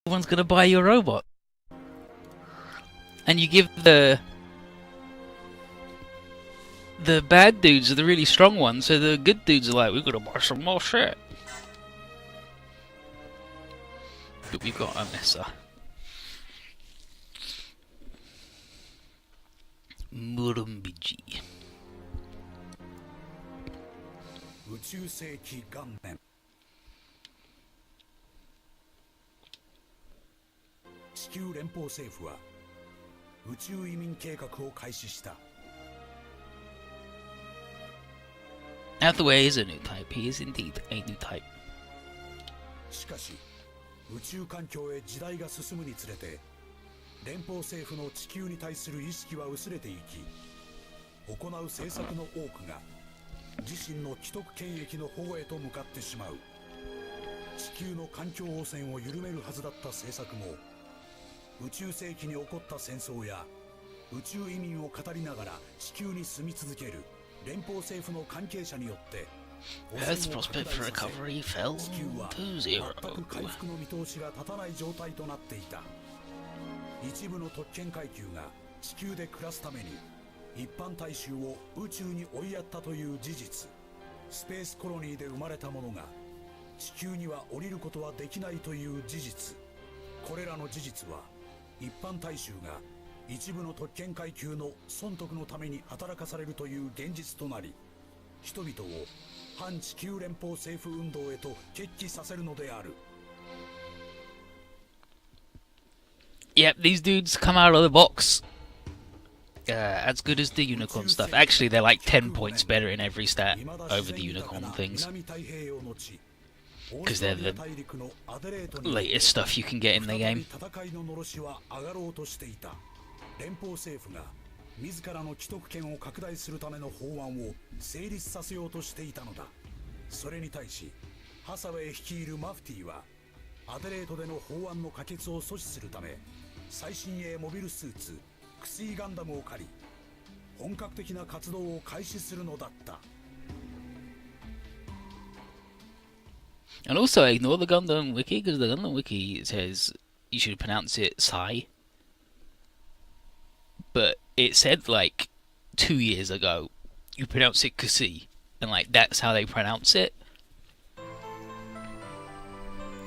everyone's gonna buy your robot. And you give the bad dudes are the really strong ones, so the good dudes are like, we're gonna buy some more shit. But we've got a messer. Murumbiji. 宇宙世紀元年地球連邦政府は宇宙移民計画を開始した。 Hathaway is a new type. He is indeed a new type. しかし宇宙環境へ時代が進むにつれて連邦政府の地球に対する意識は薄れていき、行う政策の多くが自身の既得権益の保護へと向かってしまう。地球の環境汚染を緩めるはずだった政策も、宇宙世紀に起こった戦争や宇宙移民を語りながら地球に住み続ける連邦政府の関係者によって Earth's prospect for recovery fell 地球は to zero. 全く回復の見通しが立たない状態となっていた。一部の特権階級が地球で暮らすために一般大衆を宇宙に追いやったという事実、スペースコロニーで生まれた者が地球には降りることはできないという事実、これらの事実は一般大衆が一部の特権階級の損得のために働かされるという現実となり、人々を反地球連邦政府運動へと決起させるのである。 Yep, these dudes come out of the box as good as the unicorn stuff. Actually, they're like 10 points better in every stat over the unicorn things. Because they're the latest stuff you can get in the game. 連邦政府が自らの既得権を拡大するための法案を成立させようとしていたのだ。それに対しハサウェイ率いるマフティーはアデレートでの法案の可決を阻止するため最新鋭モビルスーツクシーガンダムを借り本格的な活動を開始するのだった。 And also ignore the Gundam wiki, because the Gundam wiki says you should pronounce it Sai. But it said like 2 years ago you pronounce it Kasi, and like that's how they pronounce it.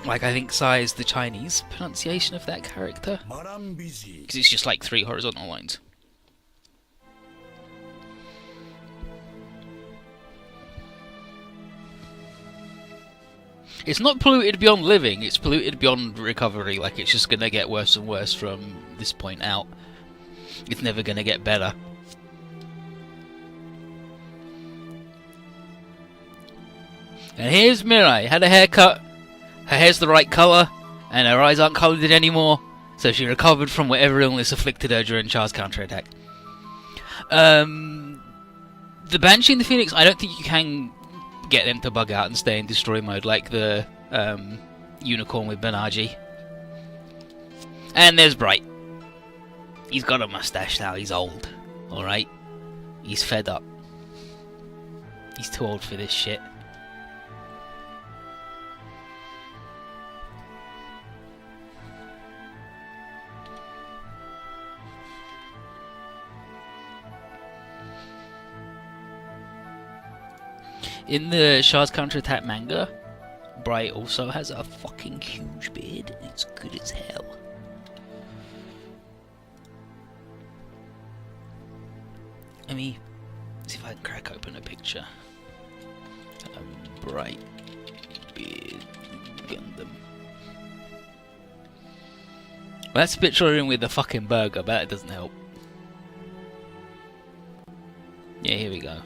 Like I think Sai is the Chinese pronunciation of that character, because it's just like 3 horizontal lines. It's not polluted beyond living, it's polluted beyond recovery. Like it's just gonna get worse and worse from this point out. It's never gonna get better. And here's Mirai, had a haircut, her hair's the right colour, and her eyes aren't coloured anymore, so she recovered from whatever illness afflicted her during Char's counterattack. The Banshee and the Phoenix, I don't think you can get them to bug out and stay in destroy mode like the unicorn with Banaji. And there's Bright. He's got a mustache now, he's old. Alright? He's fed up. He's too old for this shit. In the Char's counterattack manga, Bright also has a fucking huge beard. It's good as hell. Let me see if I can crack open a picture. Bright beard Gundam. Well, that's a picture of him with the fucking burger, but that doesn't help. Yeah, here we go.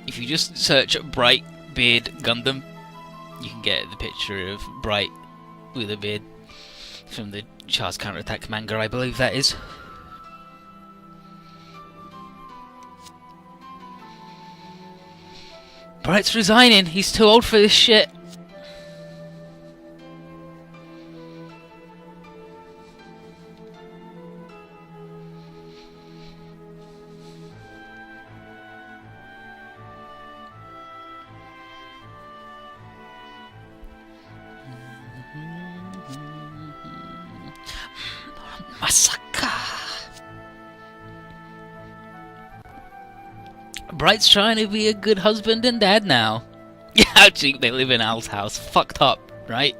If you just search Bright Beard Gundam, you can get the picture of Bright with a beard from the Char's counterattack manga, I believe that is. Bright's resigning, he's too old for this shit. Masaka. Bright's trying to be a good husband and dad now. How cheap they live in Al's house. Fucked up, right?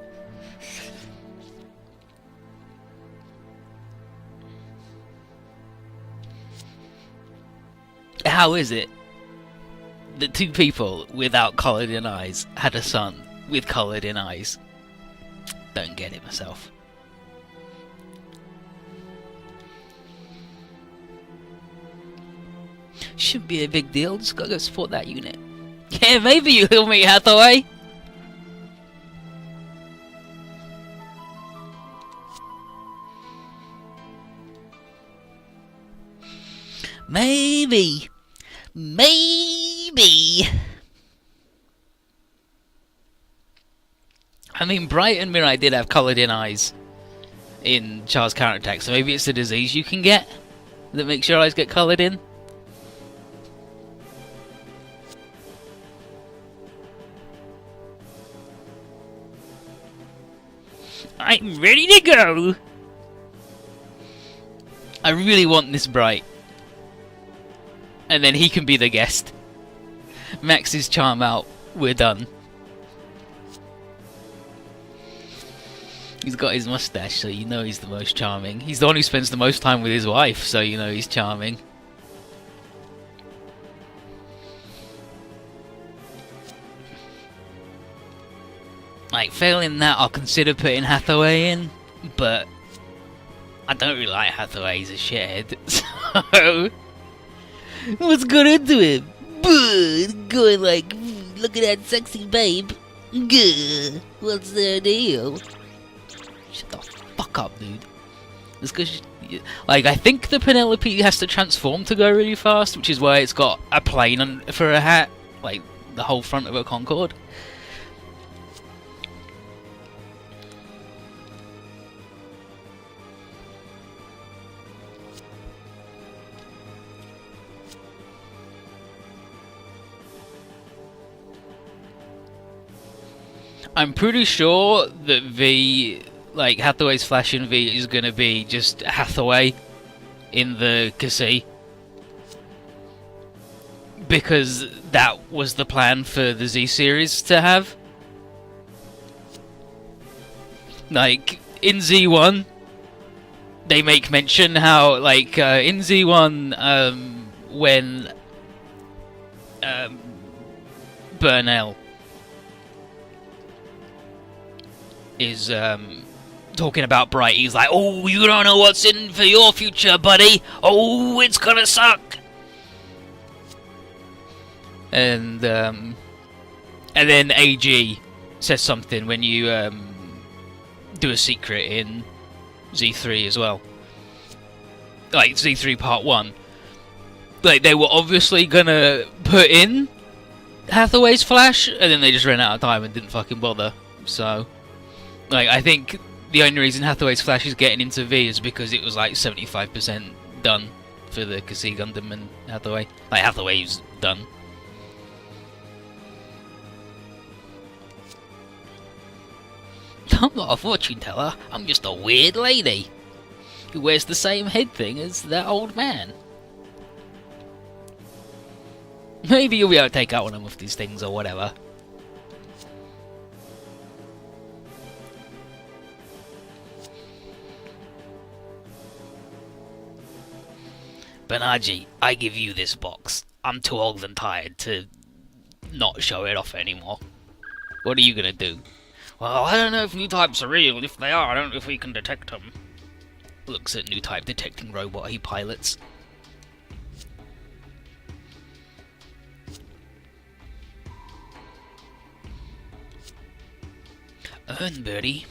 How is it that two people without coloured in eyes had a son with coloured in eyes? Don't get it myself. Shouldn't be a big deal, just gotta go support that unit. Yeah, maybe you'll meet Hathaway. Maybe. I mean, Bright and Mirai did have coloured in eyes in Char's counterattack, so maybe it's a disease you can get that makes your eyes get coloured in. I'm ready to go! I really want this Bright. And then he can be the guest. Max his charm out. We're done. He's got his mustache, so you know he's the most charming. He's the one who spends the most time with his wife, so you know he's charming. Like, failing that, I'll consider putting Hathaway in, but I don't really like Hathaway, he's a shithead, so what's going into him? Going like, look at that sexy babe. What's the deal? Shut the fuck up, dude. It's because, like, I think the Penelope has to transform to go really fast, which is why it's got a plane for a hat, like the whole front of a Concorde. I'm pretty sure that Hathaway's Flash in V is going to be just Hathaway in the Kasi. Because that was the plan for the Z series to have. Like, in Z1, they make mention how, like, in Z1, when Burnell is talking about Bright, he's like, oh, you don't know what's in for your future, buddy. Oh, it's gonna suck. And then AG says something when you do a secret in Z3 as well, like Z3 Part 1. Like, they were obviously gonna put in Hathaway's Flash, and then they just ran out of time and didn't fucking bother. So, like, I think the only reason Hathaway's Flash is getting into V is because it was like 75% done for the Kasi Gundam and Hathaway. Like, Hathaway's done. I'm not a fortune teller, I'm just a weird lady who wears the same head thing as that old man. Maybe you'll be able to take out one of these things or whatever. Banaji, I give you this box. I'm too old and tired to not show it off anymore. What are you gonna do? Well, I don't know if new types are real. If they are, I don't know if we can detect them. Looks at new type detecting robot he pilots. Earn, birdie.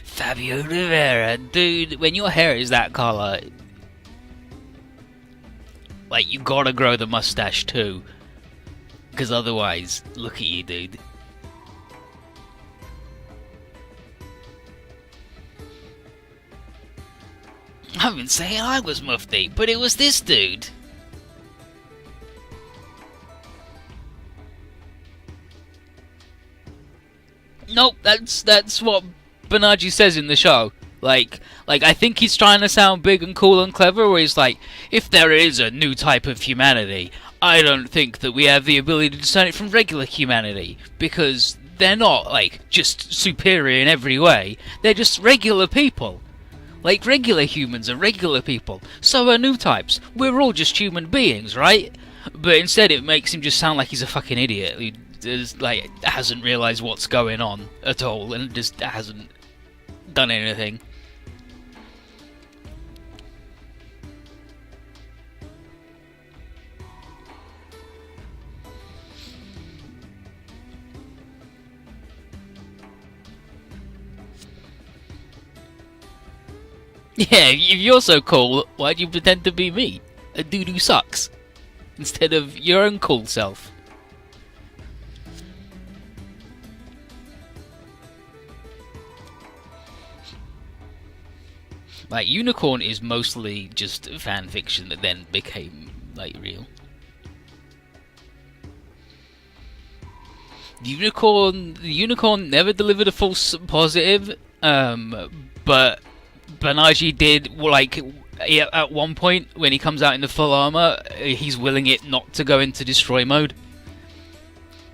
Fabio Rivera, dude, when your hair is that colour, Like, you gotta grow the mustache too. Because otherwise, look at you, dude. I've been saying I was Mufti, but it was this dude. Nope, that's what Banaji says in the show. Like I think he's trying to sound big and cool and clever, where he's like, if there is a new type of humanity, I don't think that we have the ability to discern it from regular humanity, because they're not, like, just superior in every way, they're just regular people. Like, regular humans are regular people, so are new types. We're all just human beings, right? But instead it makes him just sound like he's a fucking idiot who just, like, hasn't realised what's going on at all, and just hasn't done anything. Yeah, if you're so cool, why'd you pretend to be me? A dude who sucks. Instead of your own cool self. Like, Unicorn is mostly just fan fiction that then became, like, real. The Unicorn never delivered a false positive, but Banaji did, like, at one point when he comes out in the full armor, he's willing it not to go into destroy mode,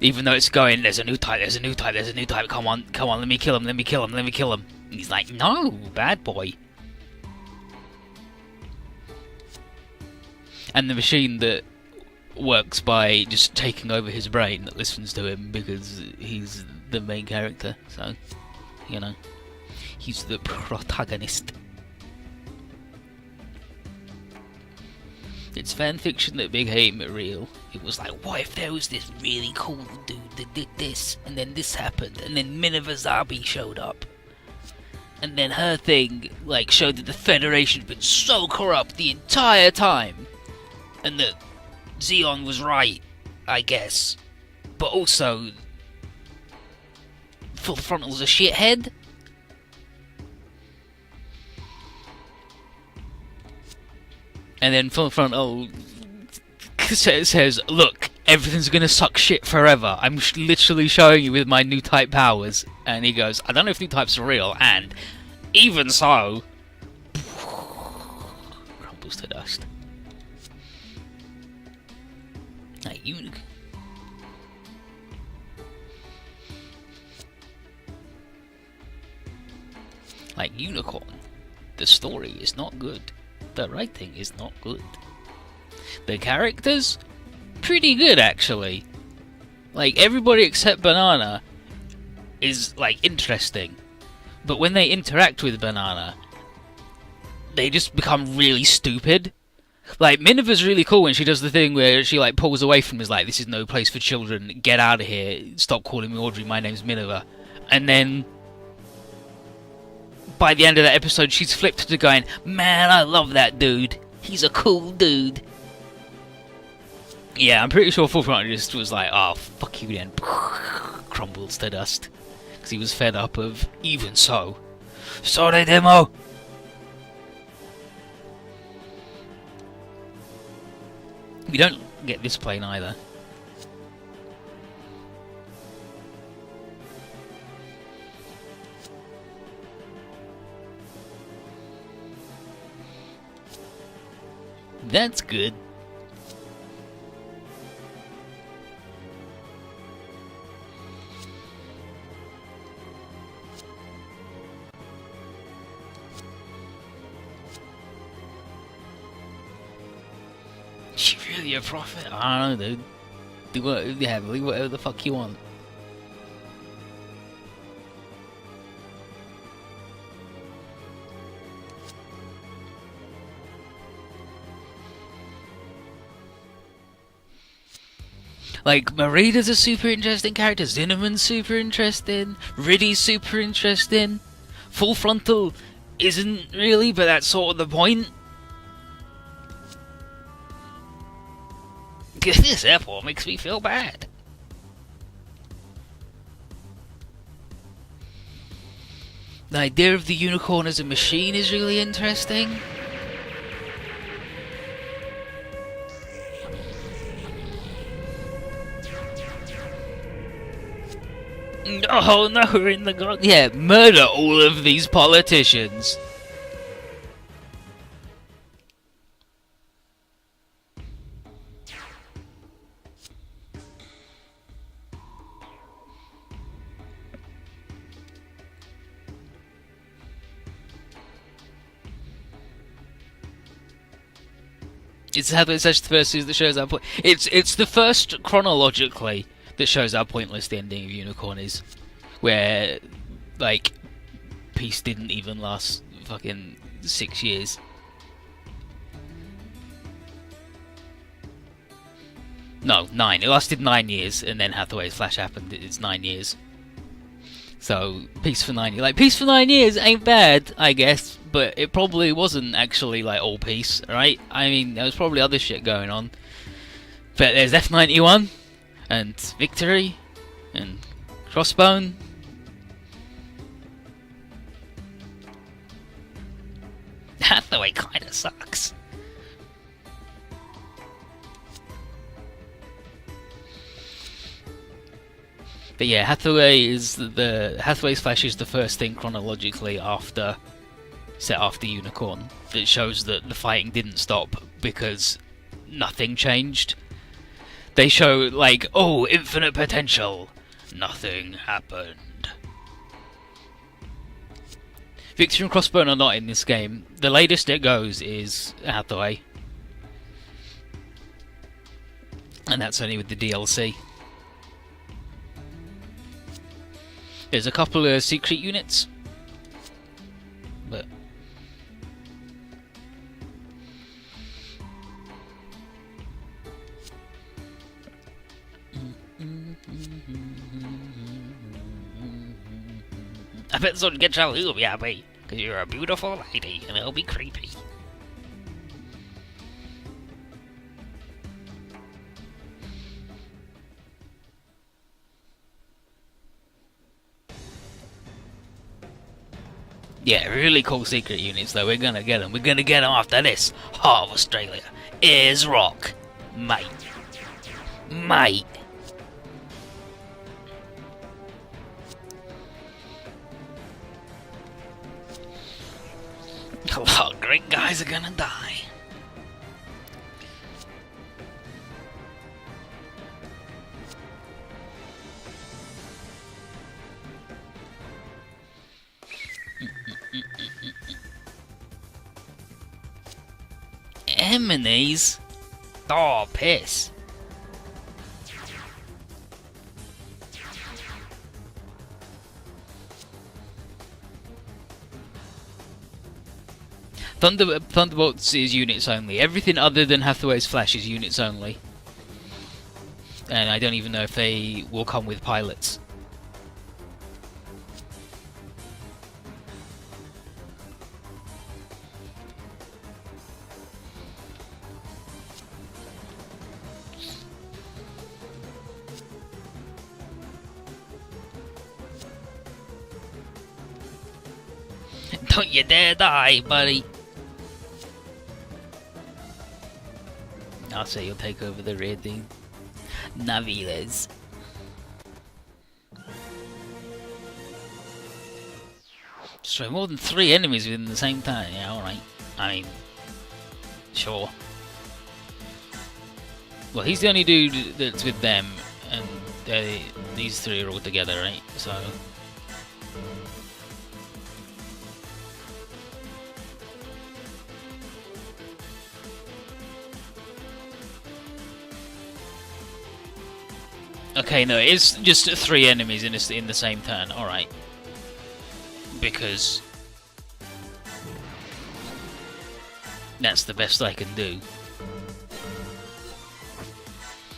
even though it's going, there's a new type, come on, let me kill him, and he's like, no, bad boy. And the machine that works by just taking over his brain, that listens to him because he's the main character, so, you know. He's the protagonist. It's fanfiction that became real. It was like, what if there was this really cool dude that did this, and then this happened, and then Minerva Zabi showed up. And then her thing, like, showed that the Federation's been so corrupt the entire time. And that Zeon was right, I guess. But also, Full Frontal's a shithead. And then Full Frontal says, look, everything's gonna suck shit forever. I'm literally showing you with my new type powers. And he goes, I don't know if new types are real, and even so, crumbles to dust. Like Unicorn, the story is not good. The writing is not good. The characters, pretty good actually. Like, everybody except Banana is, like, interesting. But when they interact with Banana, they just become really stupid. Like, Minerva's really cool when she does the thing where she, like, pulls away from him, is like, this is no place for children, get out of here, stop calling me Audrey, my name's Minerva. And then, by the end of that episode, she's flipped to going, man, I love that dude, he's a cool dude. Yeah, I'm pretty sure Full Frontal just was like, oh, fuck you then, crumbles to dust. Because he was fed up of, even so. Sorry, Demo! We don't get this plane either. That's good. Is she really a prophet? I don't know, dude. Do whatever the fuck you want. Like, Marida's a super interesting character, Zinneman's super interesting, Riddy's super interesting, Full Frontal isn't really, but that's sort of the point. This airport makes me feel bad. The idea of the unicorn as a machine is really interesting. Oh no, we're in the god. Yeah, murder all of these politicians. It's Hathaway's the first season that shows how it's the first chronologically that shows how pointless the ending of Unicorn is, where like peace didn't even last fucking 6 years. No, 9. It lasted 9 years, and then Hathaway's Flash happened. It's 9 years. So peace for 9 years. Like peace for 9 years ain't bad, I guess, but it probably wasn't actually like all peace, right? I mean, there was probably other shit going on. But there's F91 and Victory and Crossbone. Hathaway kinda sucks. But yeah, Hathaway's Flash is the first thing chronologically set after Unicorn that shows that the fighting didn't stop because nothing changed. They show like, oh, infinite potential. Nothing happened. Victor and Crossbone are not in this game. The latest it goes is Hathaway. And that's only with the DLC. There's a couple of secret units, but I bet someone gets out, you'll be happy, because you're a beautiful lady, and it'll be creepy. Yeah, really cool secret units though, we're gonna get them. We're gonna get them after this. Heart of Australia is rock. Mate. Mate. A lot of great guys are gonna die. Enemies? Oh, piss. Thunderbolts is units only. Everything other than Hathaway's Flash is units only. And I don't even know if they will come with pilots. Don't you dare die, buddy. I'll say you'll take over the rear thing. Naviles. Destroy more than 3 enemies within the same time. Yeah, alright. I mean, sure. Well, he's the only dude that's with them, and these 3 are all together, right? So. Okay, no, it's just 3 enemies in the same turn. All right, because that's the best I can do.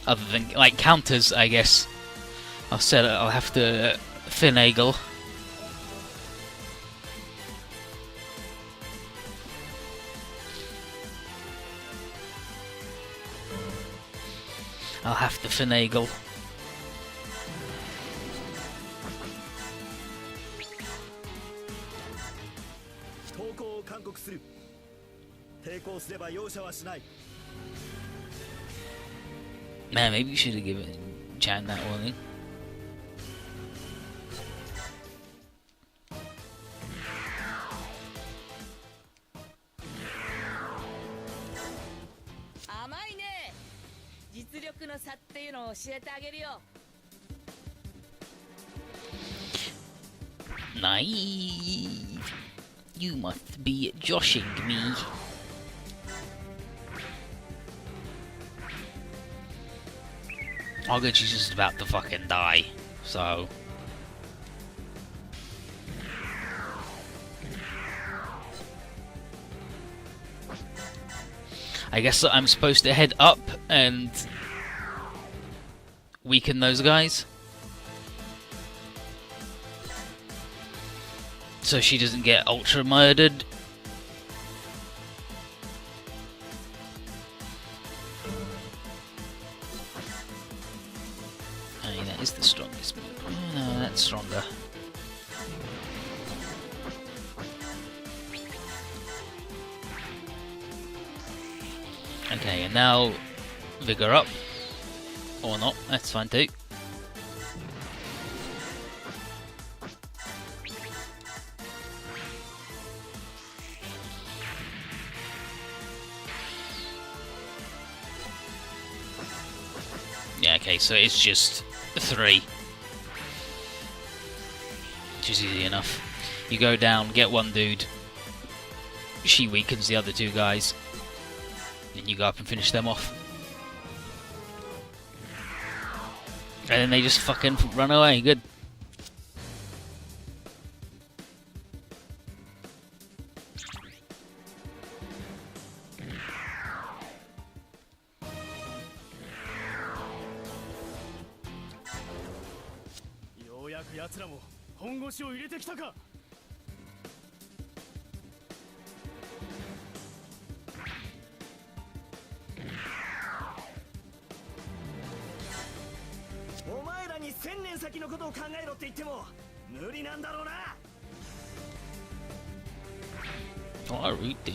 Other than like counters, I guess. I'll have to finagle. I'll have to finagle. Man, maybe you should have given Chan that warning. Naive. You must be joshing me. Oh good, she's just about to fucking die, so... I guess I'm supposed to head up and weaken those guys, so she doesn't get ultra murdered. Hey, that is the strongest move. Oh, no, that's stronger. Okay, and now vigor up. Or not, that's fine too. Yeah, okay, so it's just 3. Which is easy enough. You go down, get one dude, she weakens the other 2 guys, then you go up and finish them off. And then they just fucking run away, good. What a root, dude.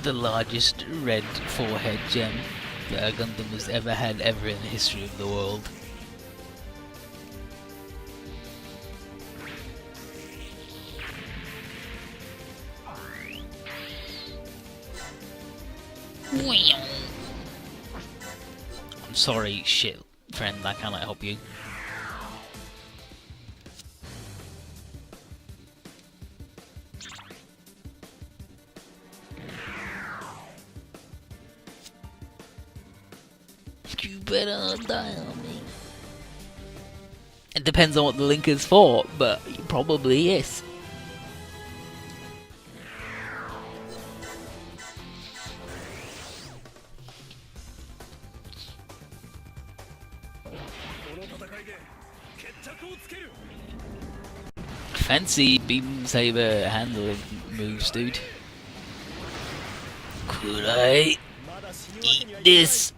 The largest red forehead gem that a Gundam has ever had ever in the history of the world. I'm sorry, shit, friend, I cannot help you. You better not die on me. It depends on what the link is for, but probably yes. Fancy beam saber handling moves, dude. Could I eat this?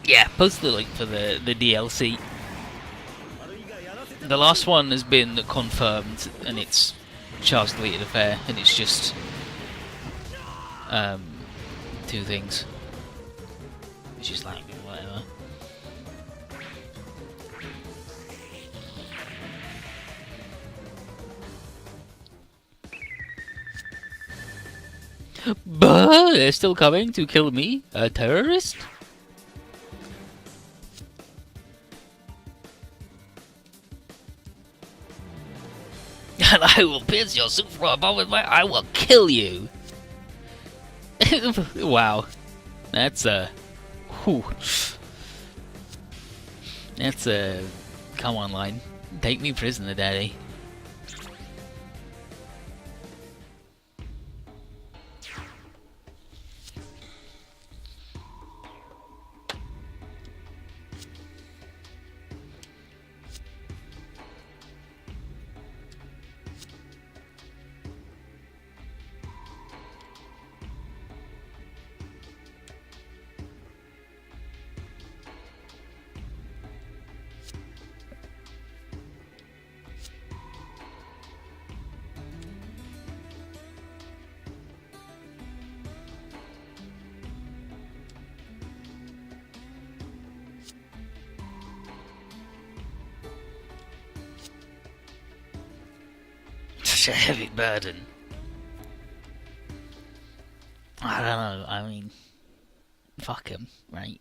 Yeah, post the link for the DLC. The last one has been confirmed, and it's Charles deleted affair, and it's just 2 things. It's just like whatever. But they're still coming to kill me, a terrorist? And I will pierce your super robot with my... I will kill you! Wow. That's a... Whew. That's a... Come on, line. Take me prisoner, daddy. Such a heavy burden. I don't know, I mean... Fuck him, right?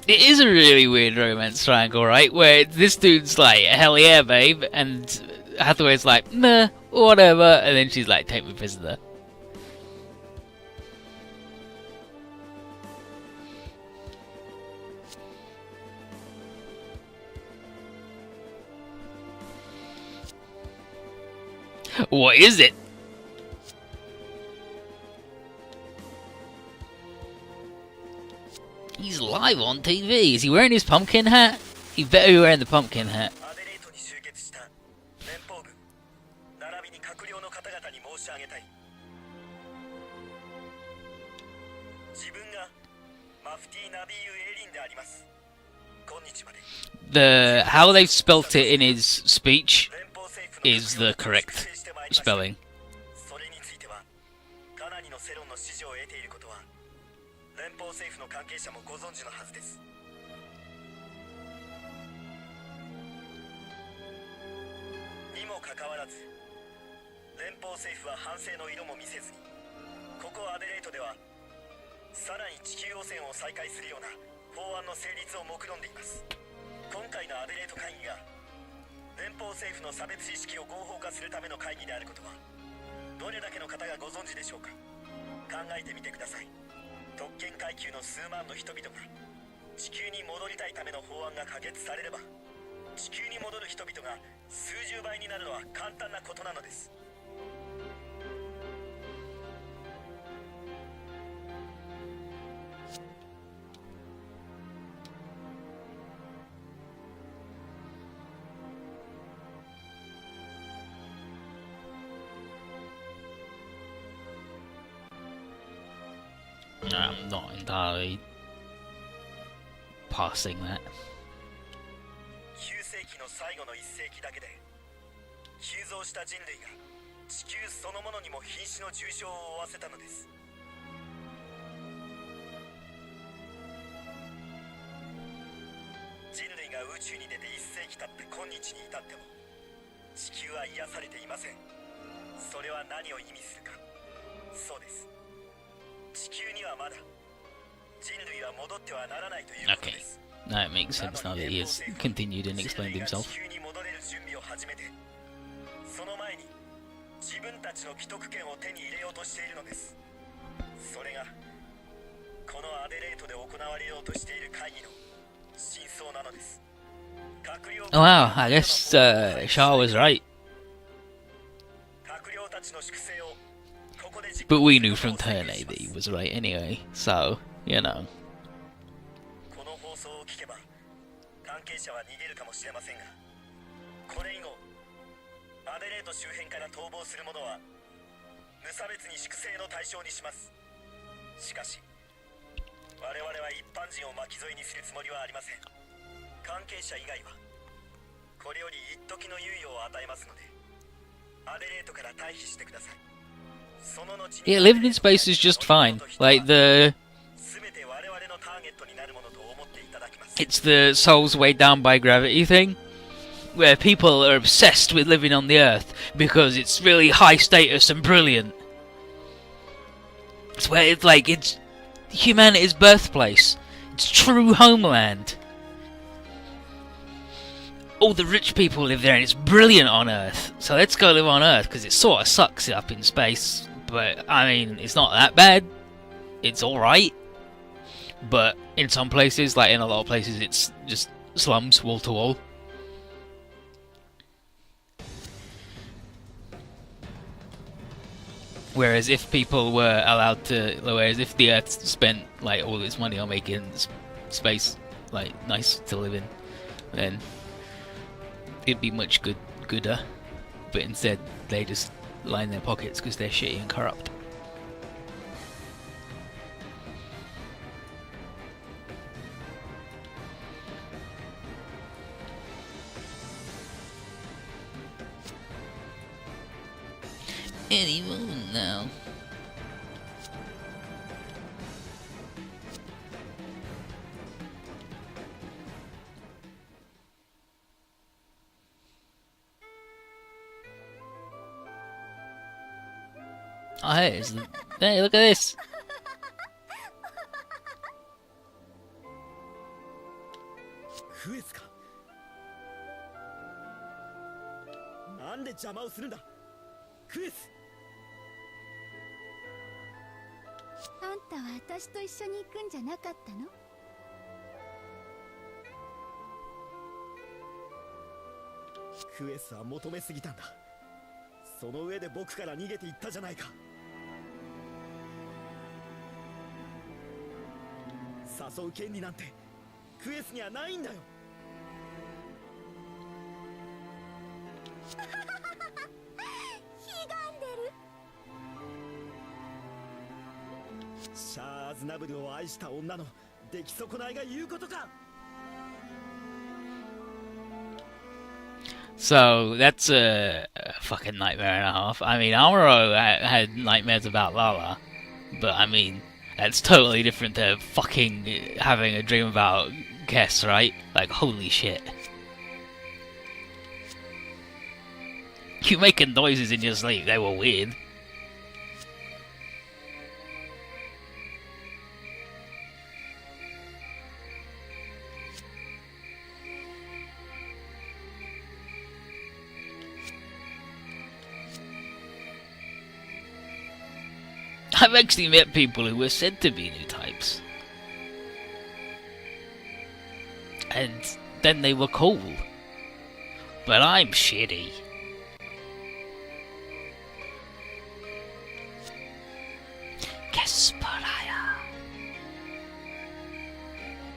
It is a really weird romance triangle, right? Where this dude's like, hell yeah, babe, and Hathaway's like, nah, whatever, and then she's like, take me prisoner. What is it? He's live on TV. Is he wearing his pumpkin hat? He better be wearing the pumpkin hat. How they've spelt it in his speech is the correct spelling. 政府の関係者もご存知のはずです。にもかかわらず、連邦政府は反省の色も見せずに、ここアデレートではさらに地球汚染を再開するような法案の成立を目論んでいます。今回のアデレート会議が連邦政府の差別意識を合法化するための会議であることは、どれだけの方がご存知でしょうか。考えてみてください。 特権階級の数万の人々が地球に戻りたいための法案が可決されれば地球に戻る人々が数十倍になるのは簡単なことなのです。I'm not entirely passing that. 9世紀の最後の1世紀だけで急増した人類が地球そのものにも瀕死の重傷を負わせたのです。人類が宇宙に出て1世紀経って今日に至っても地球は癒されていません。それは何を意味するか。そうです。 地球にはまだ人類は戻ってはならないということです。 That makes sense now that he has continued and explained himself. 地球に戻れる準備を始めて、その前に自分たちの既得権を手に入れようとしているのです。それがこのアデレートで行われようとしている会議の真相なのです。 Oh wow, I guess Shah was right. But we knew from turn A that he was right anyway, so, you know. この放送を聞けば関係者は逃げるかもしれませんが、これ以後アデレート周辺から逃亡する者は無差別に粛清の対象にします。しかし我々は一般人を巻き添えにするつもりはありません。関係者以外はこれより一時の猶予を与えますので、アデレートから退避してください。 Yeah, living in space is just fine. Like the It's the souls weighed down by gravity thing, where people are obsessed with living on the Earth because it's really high status and brilliant. It's where it's like it's humanity's birthplace. It's true homeland. All the rich people live there and it's brilliant on Earth. So let's go live on Earth because it sort of sucks up in space. But I mean, it's not that bad. It's alright. But in some places, like in a lot of places, it's just slums wall to wall. Whereas if people were allowed to, whereas if the Earth spent like all its money on making space like nice to live in, then it'd be much gooder. But instead, they just line their pockets because they're shitty and corrupt. Any moment now. Oh, hey, look at this. クエスか。なんで邪魔をするんだ。クエス。あんたは私と一緒に行くんじゃなかったの？クエスは求めすぎたんだ。その上で僕から逃げていったじゃないか。誘う権利なんてクエスにはないんだよ。ひがんでる。シャア・アズナブルを愛した女の出来損ないが言うことか。 So that's a fucking nightmare and a half. I mean, Amuro had nightmares about Lala, but I mean, that's totally different to fucking having a dream about Kess, right? Like, holy shit. You making noises in your sleep, they were weird. I've actually met people who were said to be new types. And then they were cool. But I'm shitty. Kesparaya.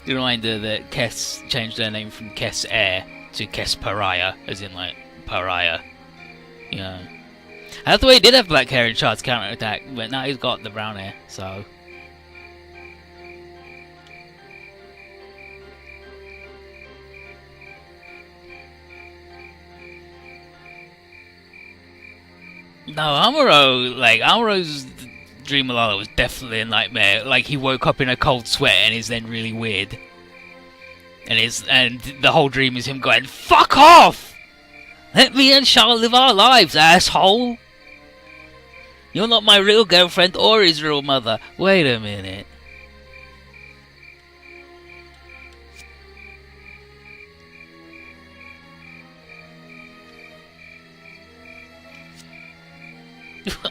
Reminder that Kess changed their name from Kess Air to Kesparaya, as in like pariah. Yeah. Hathaway did have black hair in Shard's counter-attack, but now he's got the brown hair, so... No, Amuro's dream of Lala was definitely a nightmare. Like, he woke up in a cold sweat and is then really weird. And the whole dream is him going, "Fuck off! Let me and Charlotte live our lives, asshole! You're not my real girlfriend or his real mother. Wait a minute."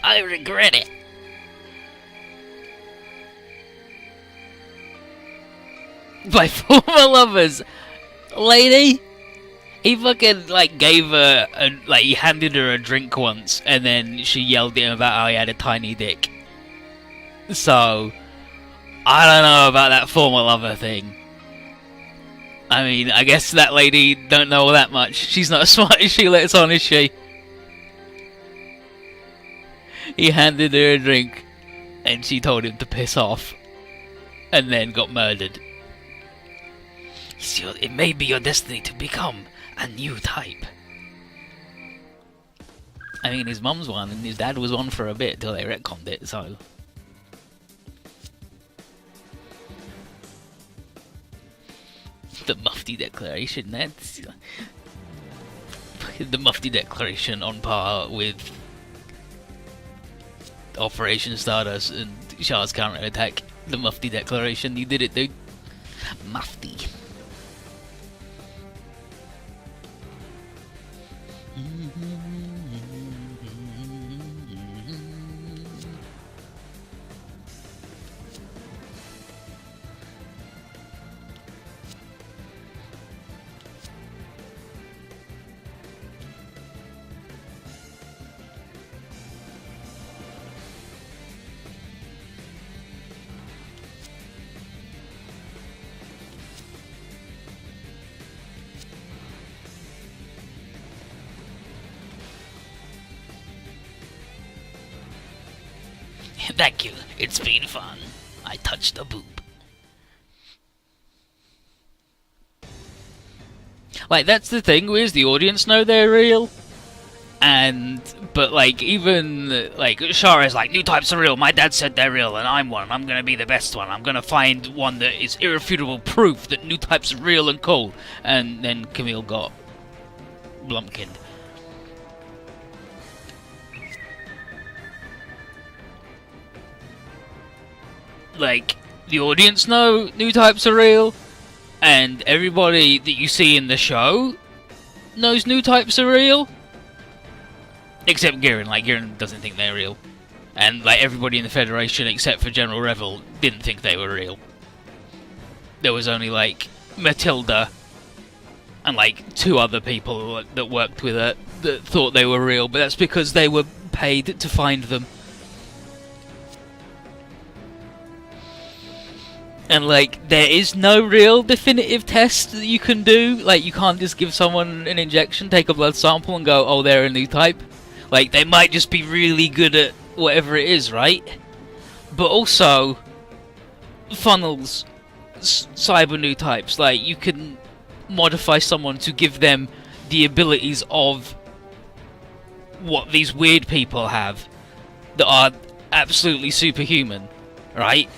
I regret it. My former lovers, lady. He fucking, like, gave her, he handed her a drink once, and then she yelled at him about how he had a tiny dick. So, I don't know about that former lover thing. I mean, I guess that lady don't know all that much. She's not as smart as she lets on, is she? He handed her a drink, and she told him to piss off, and then got murdered. It may be your destiny to become a new type. I mean, his mum's one, and his dad was one for a bit till they retconned it, so... Mufti Declaration. That's the Mufti Declaration on par with Operation Stardust and Shah's counter-attack. The Mufti Declaration, you did it, dude. Mufti. Thank you. It's been fun. I touched a boob. Like, that's the thing, is the audience know they're real. But like, even, like, Shah is like, new types are real, my dad said they're real, and I'm one, I'm gonna be the best one, I'm gonna find one that is irrefutable proof that new types are real and cool. And then Camille got Blumpkin. Like, the audience know new types are real, and everybody that you see in the show knows new types are real. Except Giran. Like, Giran doesn't think they're real. And, like, everybody in the Federation, except for General Revel, didn't think they were real. There was only, like, Matilda and, like, 2 other people that worked with her that thought they were real, but that's because they were paid to find them. And, like, there is no real definitive test that you can do. Like, you can't just give someone an injection, take a blood sample, and go, oh, they're a new type. Like, they might just be really good at whatever it is, right? But also, funnels, cyber new types. Like, you can modify someone to give them the abilities of what these weird people have that are absolutely superhuman, right?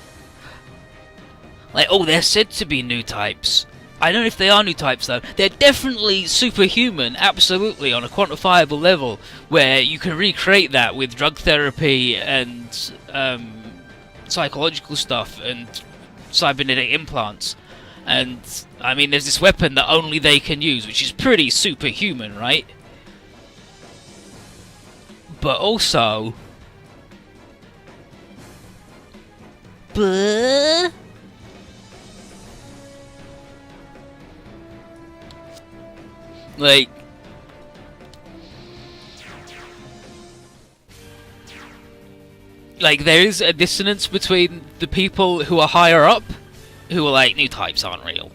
Like, oh, they're said to be new types. I don't know if they are new types, though. They're definitely superhuman, absolutely, on a quantifiable level, where you can recreate that with drug therapy and psychological stuff and cybernetic implants. And, I mean, there's this weapon that only they can use, which is pretty superhuman, right? But also... Like, there is a dissonance between the people who are higher up, who are like, new types aren't real,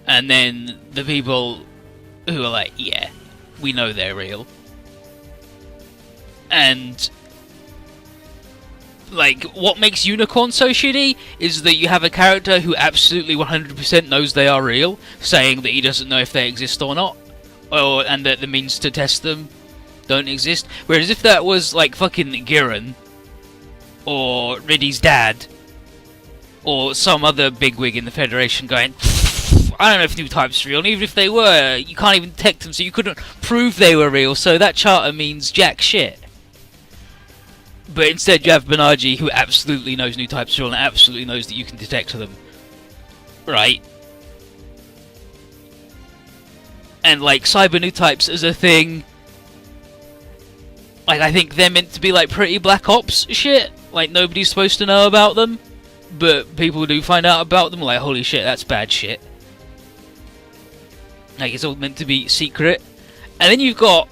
and then the people who are like, yeah, we know they're real. And, like, what makes Unicorn so shitty is that you have a character who absolutely 100% knows they are real, saying that he doesn't know if they exist or not. And that the means to test them don't exist. Whereas if that was like fucking Giran, or Riddy's dad, or some other bigwig in the Federation going, I don't know if new types are real, and even if they were, you can't even detect them, so you couldn't prove they were real, so that charter means jack shit. But instead you have Banaji, who absolutely knows new types are real, and absolutely knows that you can detect them. Right? And, like, cyber new types as a thing, like, I think they're meant to be, like, pretty Black Ops shit. Like, nobody's supposed to know about them, but people do find out about them, like, holy shit, that's bad shit. Like, it's all meant to be secret. And then you've got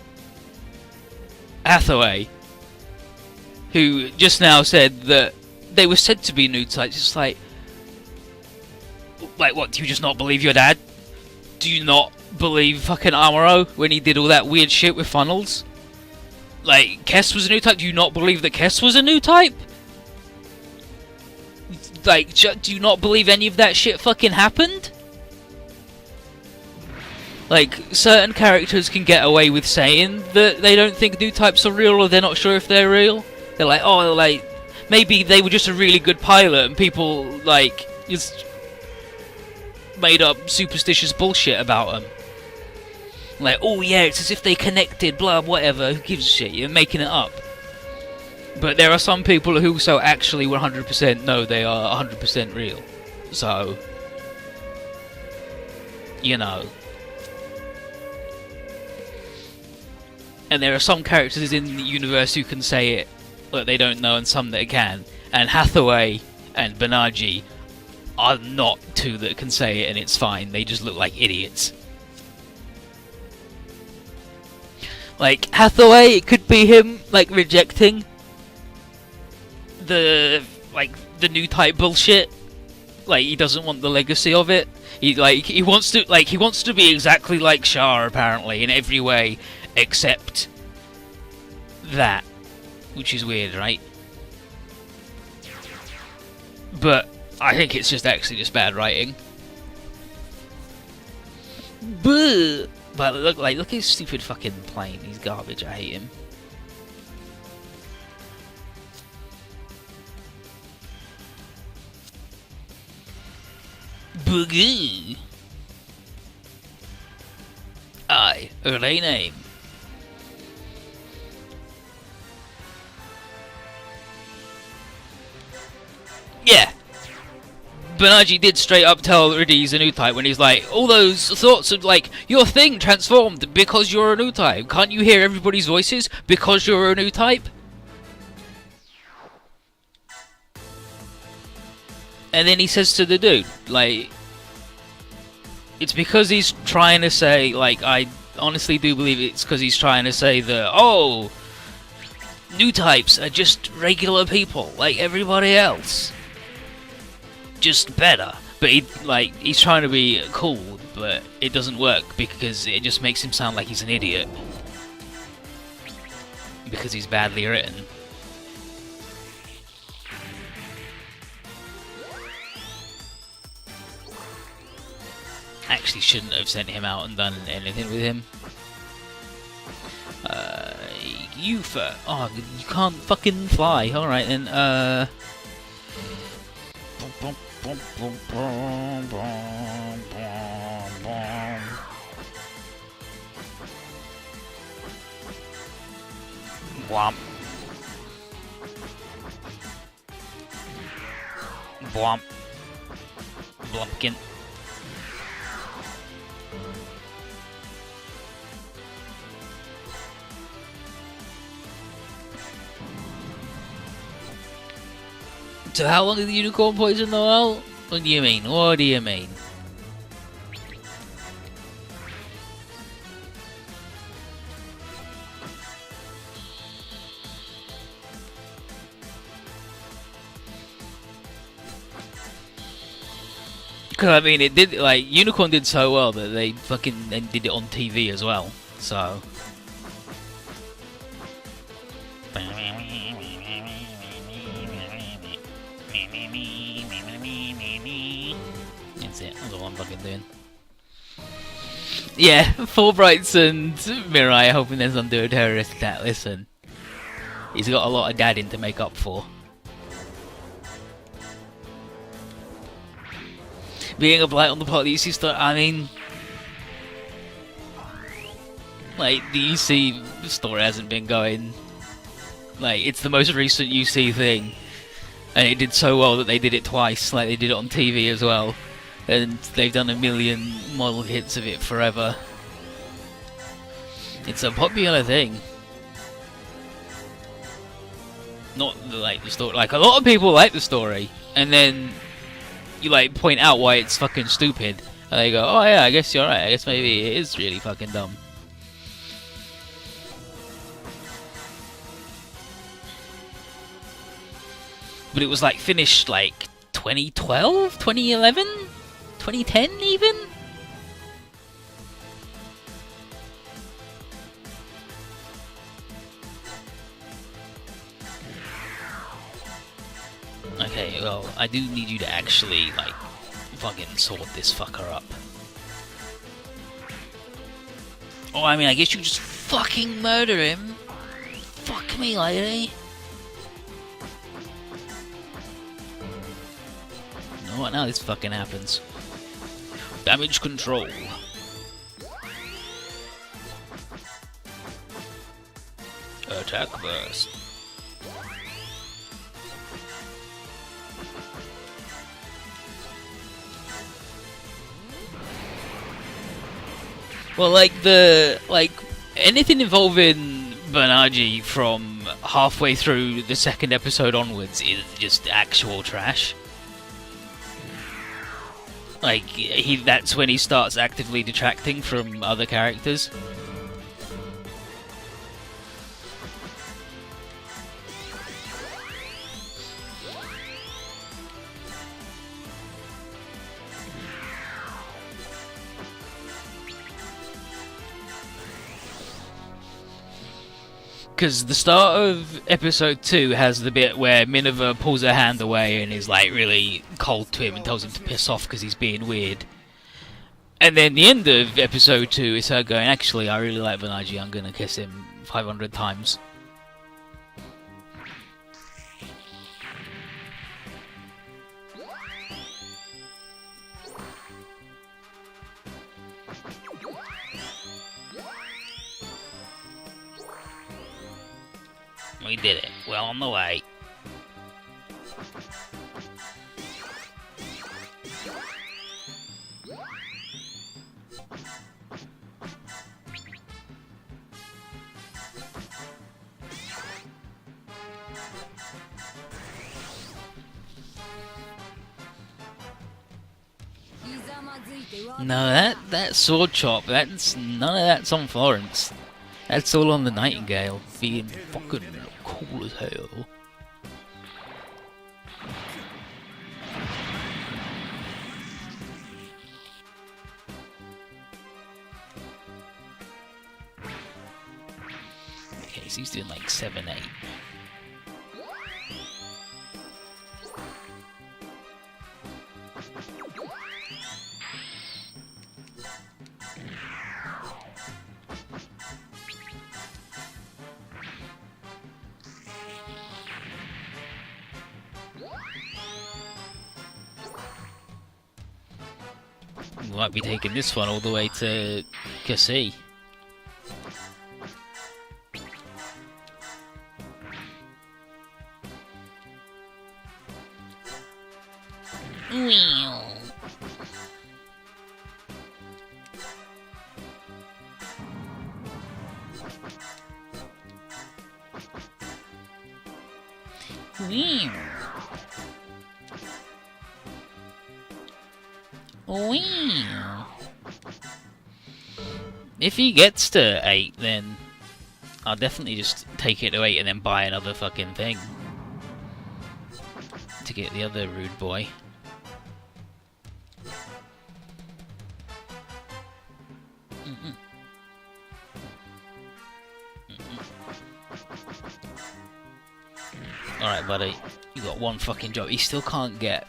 Hathaway, who just now said that they were said to be new types. It's like, what, do you just not believe your dad? Do you not believe fucking Amuro when he did all that weird shit with funnels? Like, Kess was a new type? Do you not believe that Kess was a new type? Like, do you not believe any of that shit fucking happened? Like, certain characters can get away with saying that they don't think new types are real, or they're not sure if they're real. They're like, oh, like, maybe they were just a really good pilot and people, like, just... made up superstitious bullshit about them. Like, oh yeah, it's as if they connected, blah, whatever, who gives a shit, you're making it up. But there are some people who also actually 100% know they are 100% real. So, you know. And there are some characters in the universe who can say it that they don't know, and some that can. And Hathaway and Banaji are not two that can say it, and it's fine. They just look like idiots. Like, Hathaway, it could be him, like, rejecting the new type bullshit. Like, he doesn't want the legacy of it. He wants to be exactly like Shah, apparently, in every way except that, which is weird, right? But I think it's just actually just bad writing. But look at his stupid fucking plane. He's garbage. I hate him. Boogie. I rename. Yeah. Banaji did straight up tell Rudy he's a new type when he's like, all those thoughts of like, your thing transformed because you're a new type. Can't you hear everybody's voices because you're a new type? And then he says to the dude, like, it's because he's trying to say, like, I honestly do believe it's because he's trying to say that, oh, new types are just regular people like everybody else. Just better. But he's trying to be cool, but it doesn't work because it just makes him sound like he's an idiot. Because he's badly written. Actually shouldn't have sent him out and done anything with him. Oh, you can't fucking fly. Alright then, Womp. Blomp. Blumpkin. So how long did the unicorn poison the well? What do you mean? What do you mean? Because I mean, it did, like, Unicorn did so well that they fucking did it on TV as well, so. That's it, that's all I'm fucking doing. Yeah, Fulbrights and Mirai hoping there's undo a terrorist attack. Listen, he's got a lot of dadding to make up for. Being a blight on the plot of the UC story, I mean, like, the UC story hasn't been going, like, it's the most recent UC thing, and it did so well that they did it twice, like, they did it on TV as well, and they've done a million model hits of it forever. It's a popular thing. Not like the story, like, a lot of people like the story, and then you like point out why it's fucking stupid, and they go, oh yeah, I guess you're right, I guess maybe it is really fucking dumb. But it was like finished like 2012, 2011, 2010 even? Okay, well, I do need you to actually, like, fucking sort this fucker up. Oh, I mean, I guess you just fucking murder him. Fuck me, lady. You know what, now this fucking happens. Damage control. Attack burst. Well, like anything involving Banaji from halfway through the second episode onwards is just actual trash. Like that's when he starts actively detracting from other characters. Because the start of episode 2 has the bit where Minerva pulls her hand away and is like really cold to him and tells him to piss off because he's being weird. And then the end of episode 2 is her going, actually I really like Banaji, I'm gonna kiss him 500 times. We did it. Well on the way. No, that sword chop, that's none of that's on Florence. That's all on the Nightingale, being fucking cool as hell. Okay, so he's doing like 7-8. We might be taking this one all the way to Cassie. If he gets to 8, then I'll definitely just take it to 8 and then buy another fucking thing to get the other rude boy. Alright, buddy, you got one fucking job. He still can't get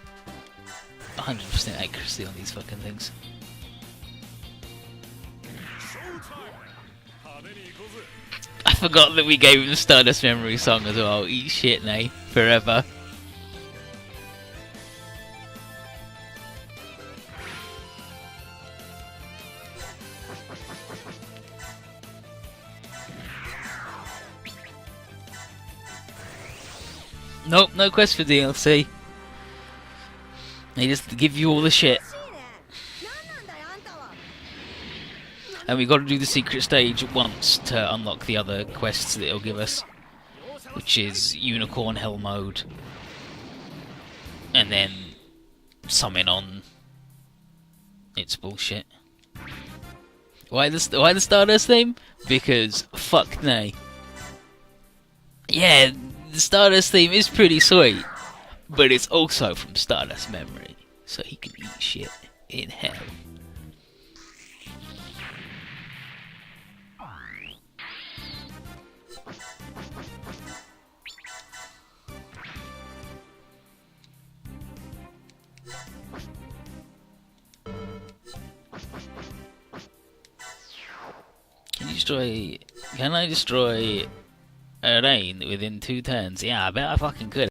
100% accuracy on these fucking things. I forgot that we gave him the Stardust Memory song as well. Eat shit, nay. Forever. Nope, no quest for DLC. They just give you all the shit. And we got to do the secret stage once to unlock the other quests that it'll give us, which is Unicorn Hell mode, and then summon on. It's bullshit. Why the Stardust theme? Because fuck nay. Yeah, the Stardust theme is pretty sweet, but it's also from Stardust Memory, so he can eat shit in hell. Can I destroy a rain within 2 turns? Yeah, I bet I fucking could.